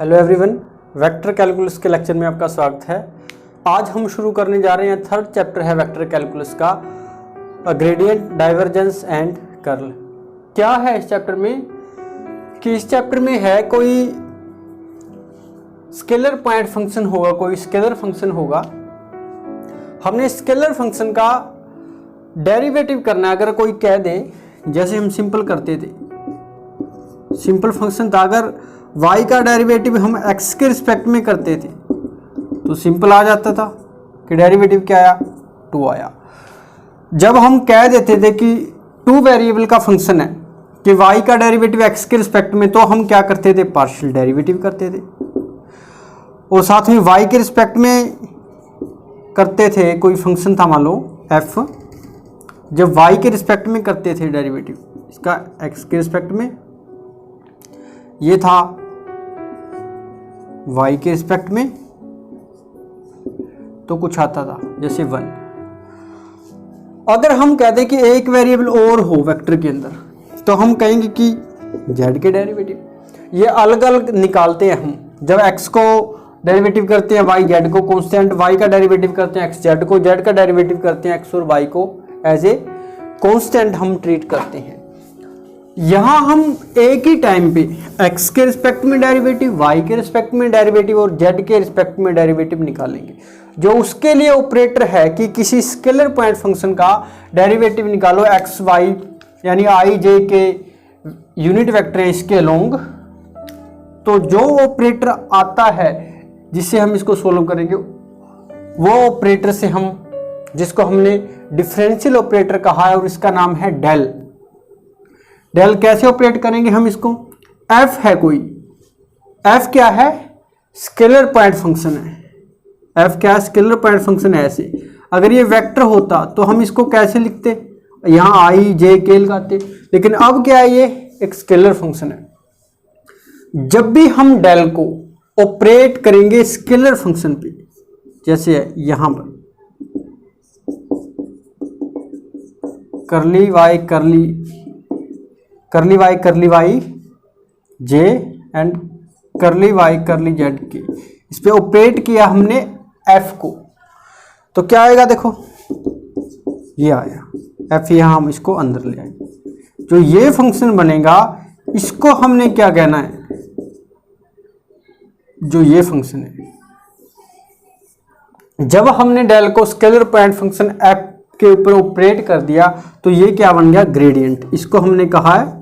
Hello everyone, vector calculus के lecture में आपका स्वागत है। आज हम शुरू करने जा रहे हैं थर्ड चैप्टर है वेक्टर कैलकुलस का, ग्रेडियंट, डाइवर्जेंस एंड कर्ल। क्या है इस चैप्टर में कि इस चैप्टर में है कोई स्केलर पॉइंट फंक्शन होगा, कोई स्केलर फंक्शन होगा। हमने स्केलर फंक्शन का डेरिवेटिव करना है। अगर कोई कह दे, जैसे हम सिंपल करते थे, सिंपल फंक्शन था, अगर y का डेरिवेटिव हम x के रिस्पेक्ट में करते थे तो सिंपल आ जाता था कि डेरिवेटिव क्या आया, 2 आया। जब हम कह देते थे कि 2 वेरिएबल का फंक्शन है कि y का डेरिवेटिव x के रिस्पेक्ट में, तो हम क्या करते थे, पार्शियल डेरिवेटिव करते थे। और साथ में y के रिस्पेक्ट में करते थे, कोई फंक्शन था मान लो f, जब y के रिस्पेक्ट में करते थे डेरिवेटिव इसका x के रिस्पेक्ट में, ये था y के रिस्पेक्ट में, तो कुछ आता था जैसे 1। अगर हम कहते हैं कि एक वेरिएबल और हो वेक्टर के अंदर, तो हम कहेंगे कि z के डेरिवेटिव। ये अलग अलग निकालते हैं हम। जब x को डेरिवेटिव करते हैं y z को कांस्टेंट, y का डेरिवेटिव करते हैं x z को, z का डेरिवेटिव करते हैं x और y को एज ए कांस्टेंट हम ट्रीट करते हैं। यहां हम एक ही टाइम पे x के रिस्पेक्ट में डेरिवेटिव, y के रिस्पेक्ट में डेरिवेटिव और z के रिस्पेक्ट में डेरिवेटिव निकालेंगे। जो उसके लिए ऑपरेटर है कि किसी स्केलर पॉइंट फंक्शन का डेरिवेटिव निकालो x y यानी i j के यूनिट वेक्टर है इसके अलोंग, तो जो ऑपरेटर आता है जिससे हम इसको सोल्व करेंगे, वो ऑपरेटर से हम, जिसको हमने डिफरेंशियल ऑपरेटर कहा है और इसका नाम है डेल। डेल कैसे ऑपरेट करेंगे हम इसको, f है कोई, f क्या है, स्केलर पॉइंट फंक्शन है। f क्या है, स्केलर पॉइंट फंक्शन है। ऐसे अगर ये वेक्टर होता तो हम इसको कैसे लिखते, यहाँ i j k लगाते, लेकिन अब क्या है, ये एक स्केलर फंक्शन है। जब भी हम डेल को ऑपरेट करेंगे स्केलर फंक्शन पे, जैसे यहां पर करली y करली y j एंड करली y करली z के, इस पे ऑपरेट किया हमने f को, तो क्या आएगा, देखो ये आया f। यहां हम इसको अंदर ले आएंगे। जो ये फंक्शन बनेगा इसको हमने क्या कहना है, जो ये फंक्शन है, जब हमने डेल को स्केलर पॉइंट फंक्शन f के ऊपर ऑपरेट कर दिया तो ये क्या बन गया, ग्रेडियंट। इसको हमने कहा है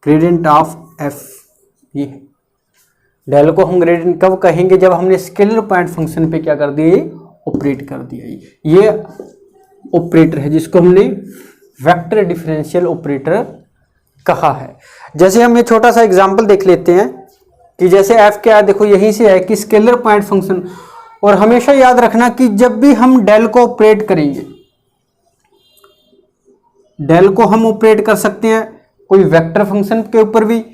ग्रेडियंट ऑफ f। ये डेल को हम ग्रेडियंट कब कहेंगे, जब हमने स्केलर पॉइंट फंक्शन पे क्या कर दिया, ऑपरेट कर दिया। ये ऑपरेटर है जिसको हमने वेक्टर डिफरेंशियल ऑपरेटर कहा है। जैसे हम ये छोटा सा एग्जांपल देख लेते हैं कि जैसे f क्या है, देखो यहीं से है कि स्केलर पॉइंट फंक्शन। और हमेशा याद रखना कि जब भी हम डेल को ऑपरेट करेंगे, डेल को हम ऑपरेट कर सकते हैं कोई वेक्टर फंक्शन के ऊपर भी।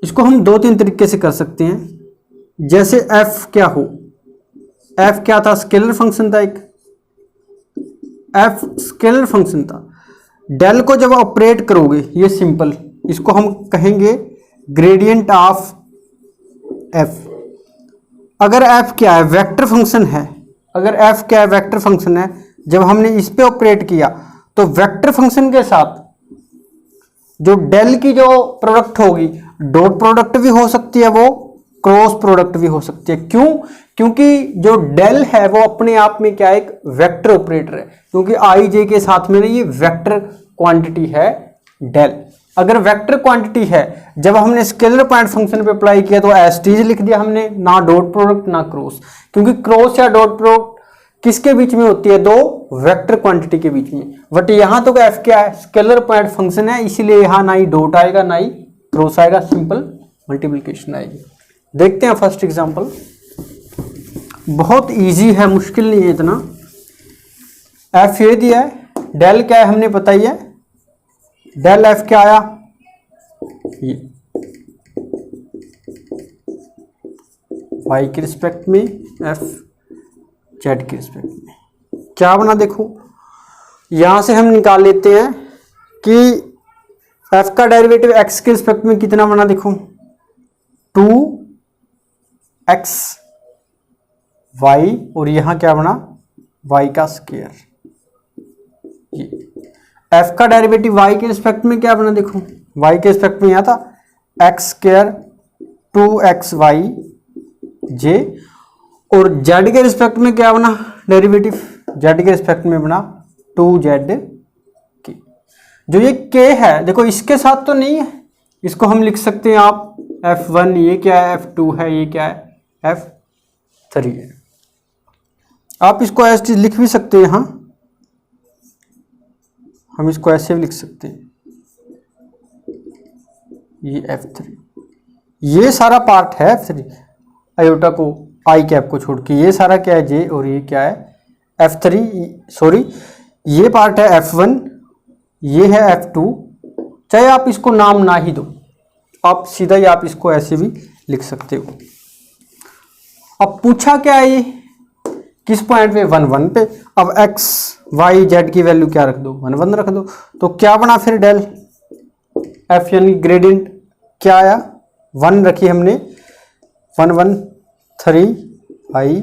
इसको हम 2-3 तरीके से कर सकते हैं। जैसे f क्या हो, f क्या था, स्केलर फंक्शन था एक, f स्केलर फंक्शन था। डेल को जब ऑपरेट करोगे, ये सिंपल, इसको हम कहेंगे ग्रेडियंट ऑफ f। अगर f क्या है, वेक्टर फंक्शन है, अगर f क्या है, वेक्टर फंक्शन है, जब हमने इस पे ऑपरेट किया तो वेक्टर फंक्शन के साथ जो डेल की जो प्रोडक्ट होगी, डॉट प्रोडक्ट भी हो सकती है, वो क्रॉस प्रोडक्ट भी हो सकती है। क्यों, क्योंकि जो डेल है वो अपने आप में क्या है, एक वेक्टर ऑपरेटर है, क्योंकि i j के साथ में ये वेक्टर क्वांटिटी है डेल। अगर वेक्टर क्वांटिटी है, जब हमने स्केलर पॉइंट फंक्शन पे अप्लाई किया तो एज इट इज लिख दिया हमने, ना डॉट प्रोडक्ट ना क्रॉस, क्योंकि क्रॉस या डॉट प्रोडक्ट किसके बीच में होती है, दो वेक्टर क्वांटिटी के बीच में। बट यहां तो f क्या है, स्केलर पॉइंट फंक्शन है, इसीलिए यहां ना ही डॉट आएगा ना ही क्रॉस आएगा, सिंपल मल्टीप्लिकेशन आएगी। देखते हैं फर्स्ट एग्जांपल, बहुत इजी है, मुश्किल नहीं है इतना। f ये दिया है, डेल क्या है हमने पता ही है, डेल f क्या आया, ये y के रिस्पेक्ट में, f z के रिस्पेक्ट में क्या बना, देखो यहां से हम निकाल लेते हैं कि f का डेरिवेटिव x के रिस्पेक्ट में कितना बना, देखो 2 एक्स वाई और यहाँ क्या बना वाई का स्क्वायर। ये एफ का डेरिवेटिव वाई के रिस्पेक्ट में क्या बना, देखो वाई के रिस्पेक्ट में यहाँ था एक्स स्क्वायर 2xy जे, और जेड के रिस्पेक्ट में क्या बना डेरिवेटिव, जेड के रिस्पेक्ट में बना 2z के। जो ये k है देखो इसके साथ तो नहीं है, इसको हम लिख सकते हैं आप f1, ये क्या है f2 है, ये क्या है f3 है। आप इसको ऐसे लिख भी सकते हैं, यहाँ हम इसको ऐसे भी लिख सकते हैं, ये f3, ये सारा पार्ट है f3 आयोटा को आई कैप को छोड़ के, ये सारा क्या है j और ये क्या है f3, सॉरी ये पार्ट है f1, ये है f2। चाहे आप इसको नाम ना ही दो, आप सीधा ही आप इसको ऐसे भी लिख सकते हो। अब पूछा क्या है ये किस पॉइंट पे 1 1 पे, अब x y z की वैल्यू क्या रख दो 1 1 रख दो, तो क्या बना फिर डेल f यानी ग्रेडियंट क्या आया 1 रखी हमने 1 1 3 i,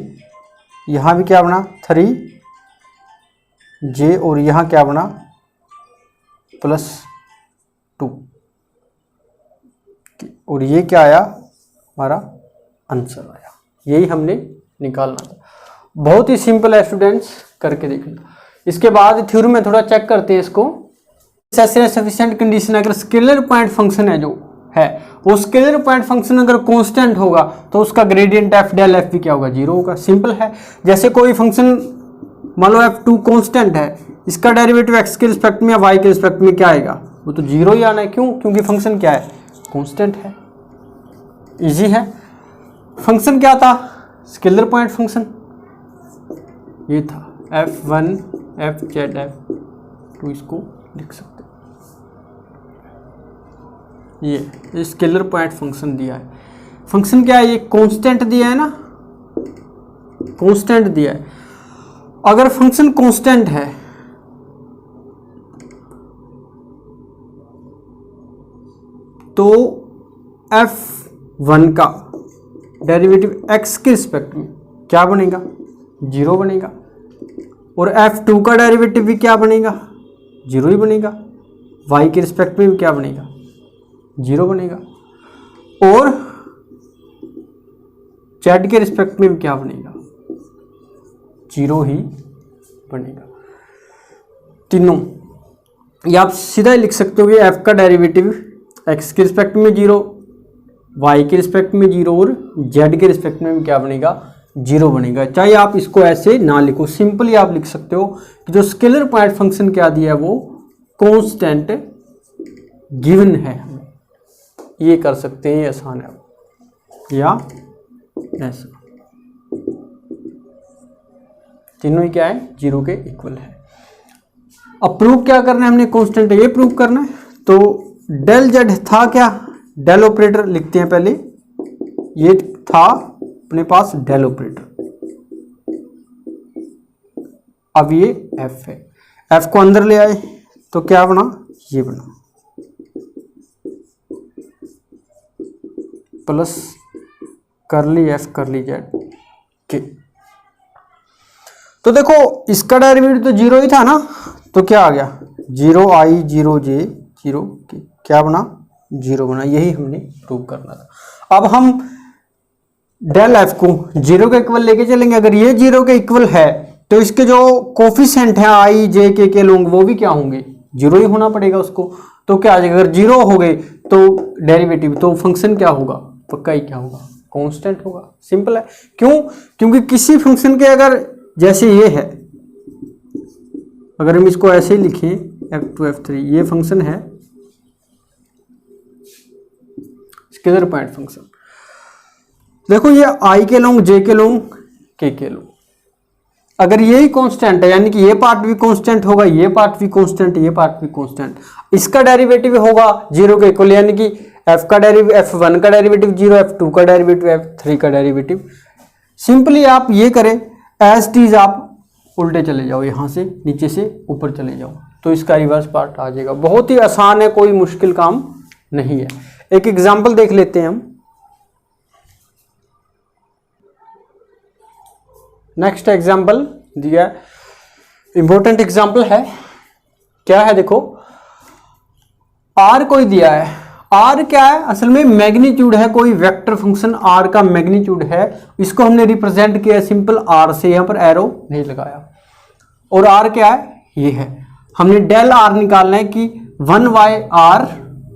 यहाँ भी क्या बना 3 j और यहाँ क्या बना +2, और ये क्या आया हमारा आंसर आया, यही हमने निकालना था। बहुत ही सिंपल है स्टूडेंट्स, करके देखना। इसके बाद थ्योरी में थोड़ा चेक करते हैं इसको। सफिशिएंट कंडीशन, अगर स्केलर पॉइंट फंक्शन है जो है वो स्केलर पॉइंट फंक्शन अगर कांस्टेंट होगा तो उसका ग्रेडियंट एफ डेल एफ भी क्या होगा 0 होगा। सिंपल है। जैसे कोई फंक्शन मान लो f2 कांस्टेंट है, इसका डेरिवेटिव x के रिस्पेक्ट में या y के रिस्पेक्ट में क्या आएगा, वो तो 0 ही आना है। क्यों? क्योंकि फंक्शन क्या है कांस्टेंट है। इजी है। फंक्शन क्या था स्केलर पॉइंट फंक्शन, ये था f1 fz f2, इसको लिख सकते हैं। ये स्केलर पॉइंट फंक्शन दिया है। फंक्शन क्या है, ये कांस्टेंट दिया है ना, कांस्टेंट दिया है। अगर फंक्शन कांस्टेंट है तो f1 का डेरिवेटिव x के रिस्पेक्ट में क्या बनेगा 0 बनेगा, और f2 का डेरिवेटिव भी क्या बनेगा 0 ही बनेगा, y के रिस्पेक्ट में भी क्या बनेगा 0 बनेगा, और z के रिस्पेक्ट में भी क्या बनेगा 0 ही बनेगा। तीनों ये आप सीधा ही लिख सकते हो कि f का डेरिवेटिव x के रिस्पेक्ट में 0, y के रिस्पेक्ट में 0 और z के रिस्पेक्ट में भी क्या बनेगा 0 बनेगा। चाहे आप इसको ऐसे ना लिखो, सिंपली आप लिख सकते हो कि जो स्केलर पॉइंट फंक्शन क्या दिया है वो कांस्टेंट गिवन है। ये कर सकते हैं, ये आसान है। या ऐसा तीनों ही क्या है 0 के इक्वल है। अब प्रूव क्या करना है हमने, कांस्टेंट ये प्रूव करना है। तो डेल जेड था क्या, डेल ऑपरेटर लिखते हैं पहले, ये था अपने पास डेल ऑपरेटर। अब ये एफ है, एफ को अंदर ले आए तो क्या बना, ये बना प्लस करली एफ करली जेड के। तो देखो इसका डेरिवेटिव तो 0 ही था ना, तो क्या आ गया 0i 0j 0 के, क्या बना 0 बना। यही हमने प्रूव करना था। अब हम डेल एफ को 0 के इक्वल लेके चलेंगे। अगर ये 0 के इक्वल है तो इसके जो कोफिशिएंट हैं i j के लोग वो भी क्या होंगे 0 ही होना पड़ेगा उसको। तो क्या आ जाएगा, अगर 0 हो गए तो डेरिवेटिव तो फंक्शन क्या होगा, पक्का ही क्या होगा कांस्टेंट होगा। सिंपल है। क्यों? क्योंकि किसी फंक्शन के अगर जैसे ये है, अगर हम इसको ऐसे ही लिखें f2 f3, ये फंक्शन है स्केलर पॉइंट फंक्शन। देखो ये i के लोग j के लोग k के लोग, अगर ये ही कांस्टेंट है यानी कि ये पार्ट भी कांस्टेंट होगा, ये पार्ट भी कांस्टेंट, ये पार्ट भी कांस्टेंट, इसका डेरिवेटिव होगा 0 के इक्वल, यानी कि f का डेरिवेटिव f1 का डेरिवेटिव 0, f2 का डेरिवेटिव f3 का डेरिवेटिव। सिंपली आप ये करें एज इट इज, आप उल्टे चले जाओ, यहां से नीचे से ऊपर चले जाओ तो इसका रिवर्स पार्ट आ जाएगा। बहुत ही आसान है, कोई मुश्किल काम नहीं है। एक एग्जांपल देख लेते हैं हम। नेक्स्ट एग्जाम्पल दिया है, इंपॉर्टेंट एग्जाम्पल है, क्या है देखो, आर कोई दिया है, आर क्या है, असल में मैग्नीट्यूड है, कोई वेक्टर फंक्शन आर का मैग्नीट्यूड है, इसको हमने रिप्रेजेंट किया सिंपल आर से, यहाँ पर एरो नहीं लगाया, और आर क्या है, ये है, हमने डेल आर निकालना है कि 1/r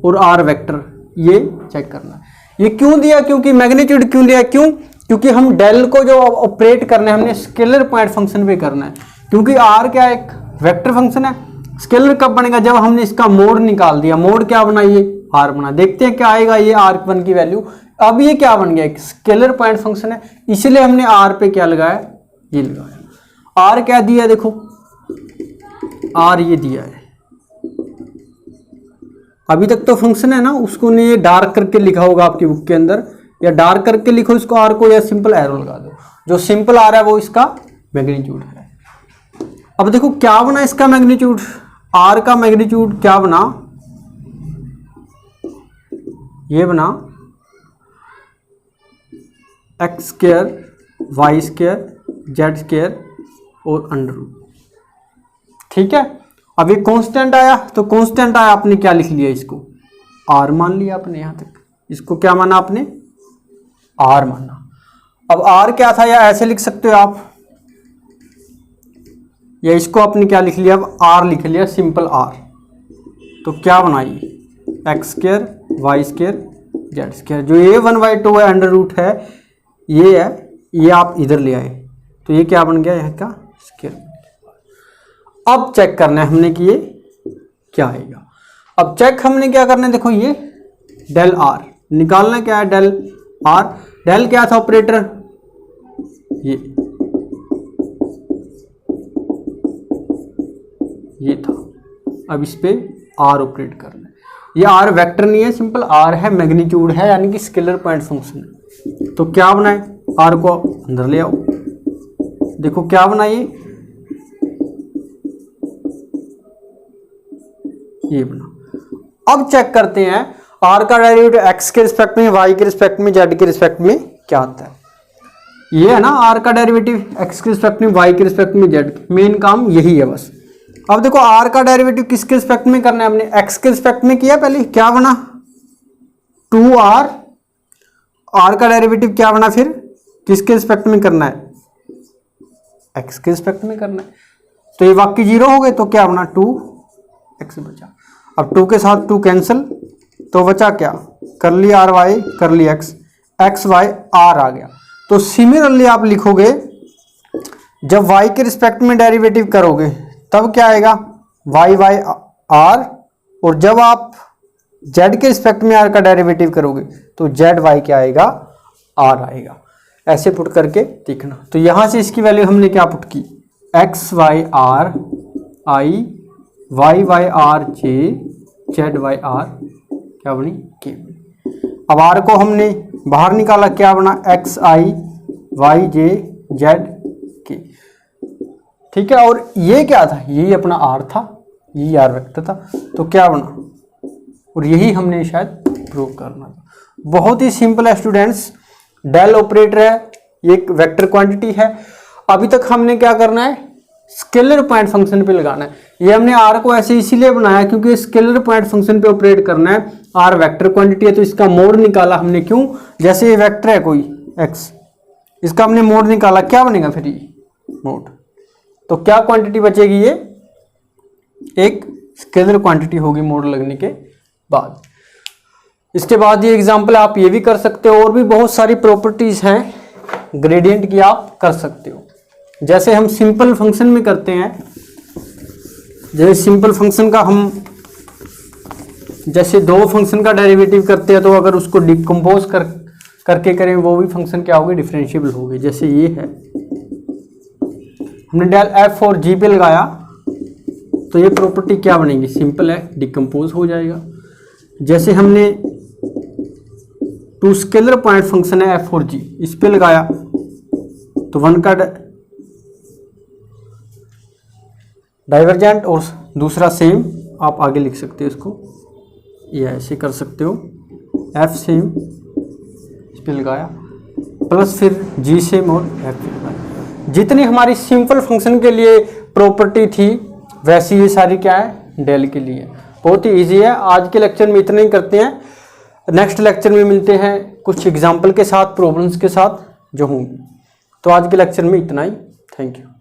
और आर वेक्टर, ये चेक करना है। ये क्यों दिया, क्योंकि मैग्नीट्यूड क्यों दिया, क्यों, क्योंकि हम डेल को जो ऑपरेट करना है हमने स्केलर पॉइंट फंक्शन पे करना है, क्योंकि आर क्या एक वेक्टर फंक्शन है। स्केलर कब बनेगा, जब हमने इसका मोड निकाल दिया, मोड क्या बना, ये आर बना, देखते हैं क्या आएगा, ये r1 की वैल्यू, अब ये क्या बन गया, एक स्केलर पॉइंट फंक्शन है, इसलिए हमने आर पे क्या लगाया, ये लगाया। आर क्या दिया देखो, आर ये दिया है, अभी तक तो फंक्शन है ना, उसको ने ये डार्क करके लिखा होगा आपकी बुक के अंदर, या डार्क करके लिखो इसको आर को, या सिंपल एरो लगा दो, जो सिंपल आ रहा है वो इसका मैग्नीट्यूड है। अब देखो क्या बना इसका मैग्नीट्यूड, आर का मैग्नीट्यूड क्या बना, ये बना x square y square z square और अंडर रूट, ठीक है। अब ये कांस्टेंट आया, तो कांस्टेंट आया, आपने क्या लिख लिया, इसको आर मान लिया आपने, यहां तक इसको क्या माना आपने, आर माना। अब आर क्या था, या ऐसे लिख सकते हो आप, या इसको आपने क्या लिख लिया, अब आर लिख लिया, सिंपल आर, तो क्या बनाइए, x square y square z square, जो ये 1/2 है, अंडर रूट है, ये है, ये आप इधर ले आए, तो ये क्या बन गया, यहाँ का स्क्वायर। अब चेक करना है हमने कि ये क्या आएगा। अब चेक हमने क्या करना है, देखो ये डेल आर निकालना, क्या है डेल आर, डेल क्या था ऑपरेटर, ये था। अब इस पे आर ऑपरेट करना है, ये आर वेक्टर नहीं है, सिंपल आर है, मैग्नीट्यूड है, यानी कि स्केलर पॉइंट फंक्शन है। तो क्या बनाए, आर को अंदर ले आओ, देखो क्या बनाइए, ये बना। अब चेक करते हैं आर का डेरिवेटिव एक्स के रिस्पेक्ट में, वाई के रिस्पेक्ट में, जेड के रिस्पेक्ट में क्या आता है। ये है ना आर का डेरिवेटिव एक्स के रिस्पेक्ट में, वाई के रिस्पेक्ट में, जेड, मेन काम यही है बस। अब देखो आर का डेरिवेटिव किसके रिस्पेक्ट में करना है, हमने एक्स के रिस्पेक्ट में किया, पहले क्या बना 2r, आर का डेरिवेटिव क्या बना, फिर किसके रिस्पेक्ट में करना है, एक्स के रिस्पेक्ट में करना है, तो ये बाकी 0 हो गए, तो क्या बना 2x बचा। अब 2 के साथ 2 कैंसिल, तो बचा क्या, कर लिया आर वाई, कर लिया एक्स वाई, आर आ गया। तो सिमिलरली आप लिखोगे, जब y के रिस्पेक्ट में डेरिवेटिव करोगे तब क्या आएगा, वाई वाई आर, और जब आप z के रिस्पेक्ट में r का डेरिवेटिव करोगे तो जेड वाई क्या आएगा, r आएगा। ऐसे पुट करके देखना। तो यहां से इसकी वैल्यू हमने क्या पुट की, x y r i, y y r j, z y r क्या बनी, के बनी। अब आर को हमने बाहर निकाला, क्या बना, एक्स आई वाई जे जेड के, ठीक है। और ये क्या था, यही अपना आर था, यही आर वेक्टर था, तो क्या बना, और यही हमने शायद प्रूव करना था। बहुत ही सिंपल है स्टूडेंट्स, डेल ऑपरेटर है, ये एक वेक्टर क्वांटिटी है। अभी तक हमने क्या करना है, स्केलर पॉइंट फंक्शन पे लगाना है। ये हमने आर को ऐसे इसीलिए बनाया क्योंकि स्केलर पॉइंट फंक्शन पे ऑपरेट करना है, आर वेक्टर क्वांटिटी है, तो इसका मोड निकाला हमने, क्यों, जैसे ये वेक्टर है कोई एक्स, इसका हमने मोड निकाला, क्या बनेगा फिर ये मोड, तो क्या क्वांटिटी बचेगी, ये एक स्केलर क्वांटिटी होगी मोड लगने के बाद। इसके बाद ये एग्जांपल आप ये भी कर सकते हो, और भी बहुत सारी प्रॉपर्टीज हैं ग्रेडियंट की, आप कर सकते हो। जैसे हम सिंपल फंक्शन में करते हैं, जैसे सिंपल फंक्शन का हम जैसे 2 फंक्शन का डेरिवेटिव करते हैं, तो अगर उसको डिकम्पोज करके करें, वो भी फंक्शन क्या होगी, डिफरेंशिएबल होगी। जैसे ये है, हमने डेल एफ और जी पे लगाया, तो ये प्रॉपर्टी क्या बनेगी, सिंपल है, डिकम्पोज हो जाएगा। जैसे हमने 2 स्केलर पॉइंट फंक्शन है एफ और जी, इस पे लगाया, तो 1 का डाइवर्जेंट और दूसरा सेम, आप आगे लिख सकते हो इसको, ये ऐसे कर सकते हो, एफ सेम इस पे लगाया, प्लस फिर जी सेम और एफ पे लगाया। जितनी हमारी सिंपल फंक्शन के लिए प्रॉपर्टी थी वैसी ये सारी क्या है, डेल के लिए। बहुत ही ईजी है। आज के लेक्चर में इतना ही करते हैं, नेक्स्ट लेक्चर में मिलते हैं कुछ एग्जाम्पल के साथ, प्रॉब्लम्स के साथ जो होंगी। तो आज के लेक्चर में इतना ही। Thank you.